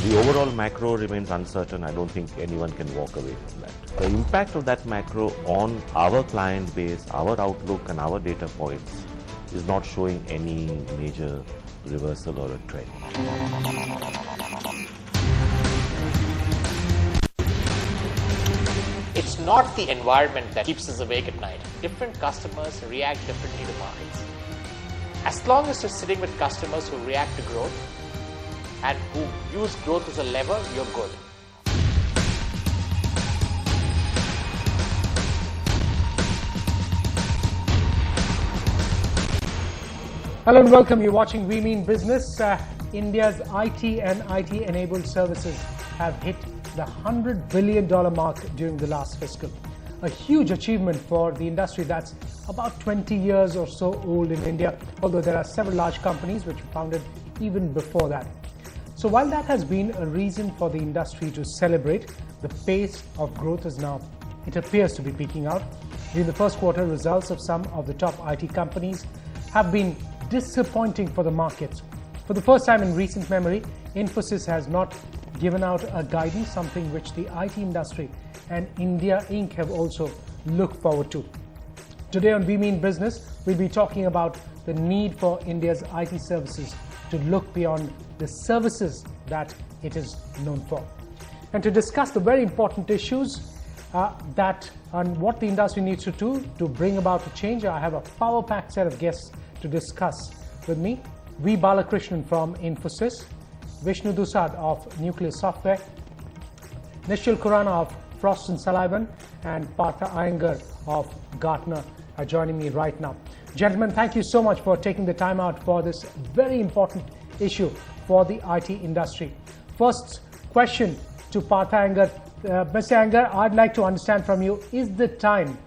The overall macro remains uncertain. I don't think anyone can walk away from that. The impact of that macro on our client base, our outlook and our data points is not showing any major reversal or a trend. It's not the environment that keeps us awake at night. Different customers react differently to markets. As long as you're sitting with customers who react to growth and who use growth as a lever, you're good. Hello and welcome. You're watching We Mean Business. India's IT and IT-enabled services have hit the $100 billion mark during the last fiscal. A huge achievement for the industry that's about 20 years or so old in India, although there are several large companies which were founded even before that. So while that has been a reason for the industry to celebrate, the pace of growth is now, it appears to be peaking out. During the first quarter, results of some of the top IT companies have been disappointing for the markets. For the first time in recent memory, Infosys has not given out a guidance, something which the IT industry and India Inc. have also looked forward to. Today on We Mean Business, we'll be talking about the need for India's IT services to look beyond the services that it is known for. And to discuss the very important issues and what the industry needs to do to bring about a change, I have a power-packed set of guests to discuss with me. V. Balakrishnan from Infosys, Vishnu Dusad of Nucleus Software, Nishchal Khorana of Frost & Sullivan, and Partha Iyengar of Gartner are joining me right now. Gentlemen, thank you so much for taking the time out for this very important issue for the IT industry. First question to Partha Iyengar. Mr. Iyengar, I'd like to understand from you, is the time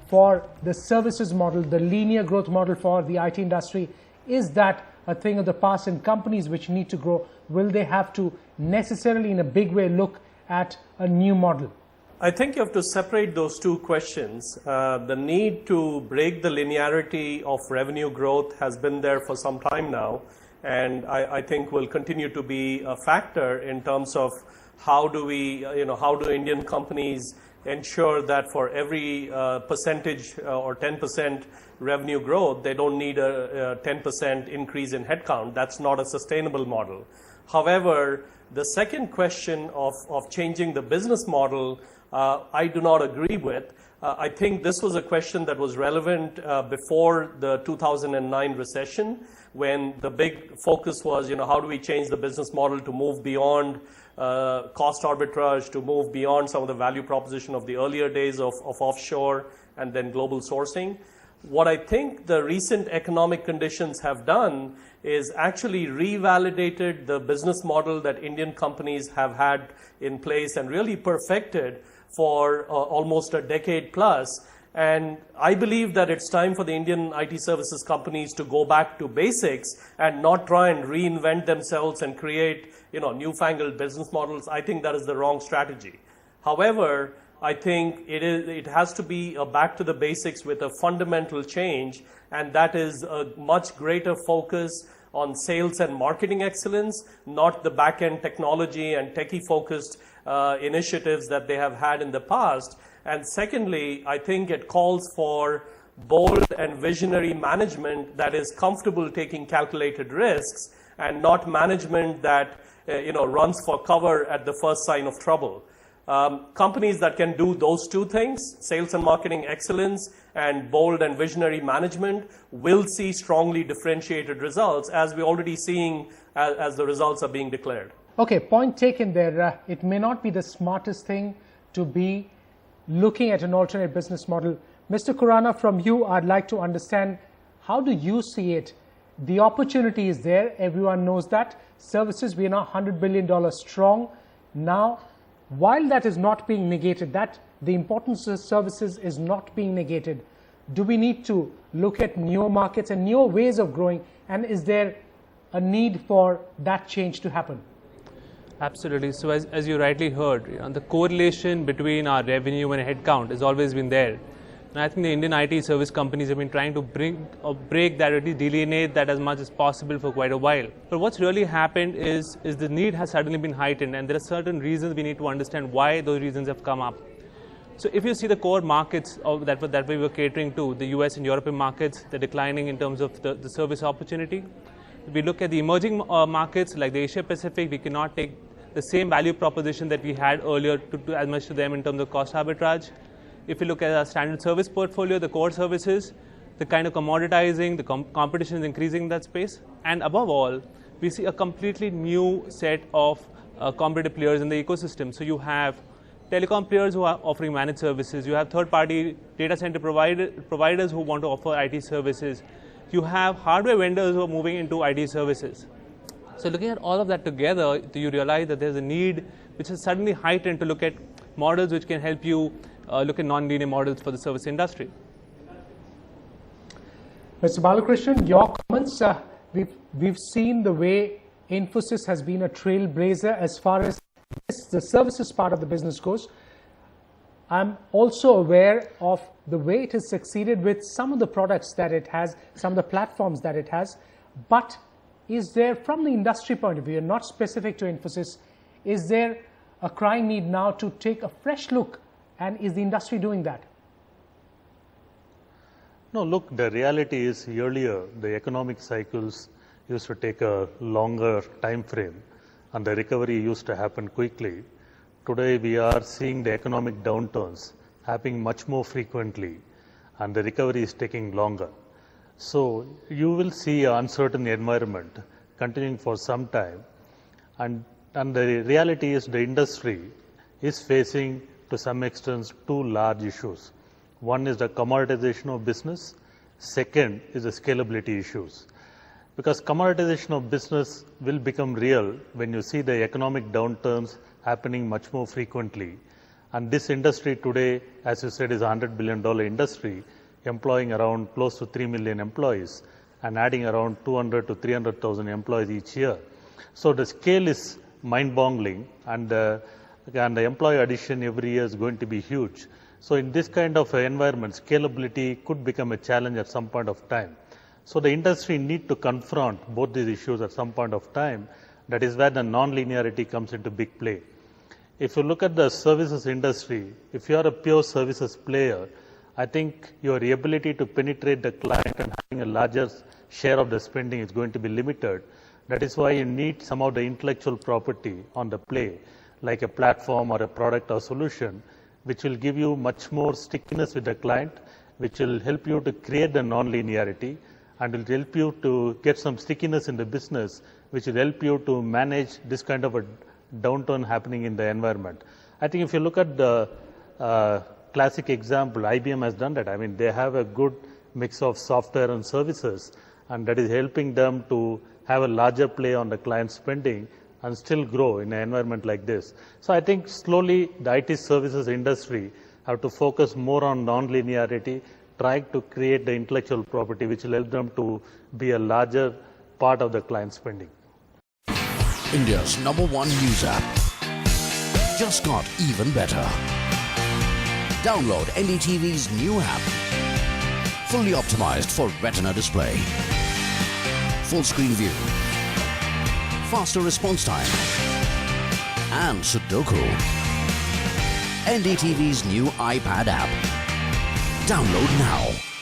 for the services model, the linear growth model for the IT industry, is that a thing of the past, and companies which need to grow, will they have to necessarily in a big way look at a new model? I think you have to separate those two questions. The need to break the linearity of revenue growth has been there for some time now, and I think will continue to be a factor in terms of how do Indian companies ensure that for every percentage or 10% revenue growth, they don't need a 10% increase in headcount. That's not a sustainable model. However, the second question of changing the business model, I do not agree with. I think this was a question that was relevant before the 2009 recession, when the big focus was, how do we change the business model to move beyond cost arbitrage, to move beyond some of the value proposition of the earlier days of offshore and then global sourcing. What I think the recent economic conditions have done is actually revalidated the business model that Indian companies have had in place and really perfected for almost a decade plus. And I believe that it's time for the Indian IT services companies to go back to basics and not try and reinvent themselves and create newfangled business models. I think that is the wrong strategy. However, I think it has to be a back to the basics with a fundamental change, and that is a much greater focus on sales and marketing excellence, not the back-end technology and techie-focused initiatives that they have had in the past. And secondly, I think it calls for bold and visionary management that is comfortable taking calculated risks and not management that runs for cover at the first sign of trouble. Companies that can do those two things, sales and marketing excellence and bold and visionary management, will see strongly differentiated results, as we're already seeing as the results are being declared. Okay, point taken there. It may not be the smartest thing to be looking at an alternate business model. Mr. Khorana, from you, I'd like to understand, how do you see it? The opportunity is there. Everyone knows that. Services, we are now $100 billion strong. Now, while that is not being negated, that the importance of services is not being negated, do we need to look at newer markets and newer ways of growing? And is there a need for that change to happen? Absolutely. So as you rightly heard, the correlation between our revenue and headcount has always been there. And I think the Indian IT service companies have been trying to break that, or delineate that as much as possible for quite a while. But what's really happened is the need has suddenly been heightened, and there are certain reasons we need to understand why those reasons have come up. So if you see the core markets that we were catering to, the US and European markets, they're declining in terms of the service opportunity. If we look at the emerging markets like the Asia Pacific, we cannot take the same value proposition that we had earlier to as much to them in terms of cost arbitrage. If you look at our standard service portfolio, the core services, the kind of commoditizing, the competition is increasing in that space. And above all, we see a completely new set of competitive players in the ecosystem. So you have telecom players who are offering managed services. You have third-party data center providers who want to offer IT services. You have hardware vendors who are moving into IT services. So looking at all of that together, you realize that there's a need which is suddenly heightened to look at models which can help you look at non-linear models for the service industry. Mr. Balakrishnan, your comments. We've seen the way Infosys has been a trailblazer as far as the services part of the business goes. I'm also aware of the way it has succeeded with some of the products that it has, some of the platforms that it has. But is there, from the industry point of view, and not specific to Infosys, is there a crying need now to take a fresh look? And is the industry doing that? No, look, the reality is earlier the economic cycles used to take a longer time frame and the recovery used to happen quickly. Today we are seeing the economic downturns happening much more frequently and the recovery is taking longer. So you will see an uncertain environment continuing for some time, and the reality is the industry is facing to some extent two large issues. One is the commoditization of business. Second is the scalability issues. Because commoditization of business will become real when you see the economic downturns happening much more frequently. And this industry today, as you said, is a $100 billion industry, employing around close to 3 million employees and adding around 200 to 300,000 employees each year. So the scale is mind-boggling, and the employee addition every year is going to be huge. So in this kind of environment, scalability could become a challenge at some point of time. So the industry need to confront both these issues at some point of time. That is where the non-linearity comes into big play. If you look at the services industry, if you are a pure services player, I think your ability to penetrate the client and having a larger share of the spending is going to be limited. That is why you need some of the intellectual property on the play, like a platform or a product or solution, which will give you much more stickiness with the client, which will help you to create the non-linearity and will help you to get some stickiness in the business, which will help you to manage this kind of a downturn happening in the environment. I think if you look at the classic example, IBM has done that. I mean, they have a good mix of software and services, and that is helping them to have a larger play on the client spending and still grow in an environment like this. So I think slowly the IT services industry have to focus more on non-linearity, trying to create the intellectual property which will help them to be a larger part of the client spending. India's #1 news app just got even better. Download NDTV's new app, fully optimized for retina display, full screen view, faster response time, and Sudoku. NDTV's new iPad app. Download now.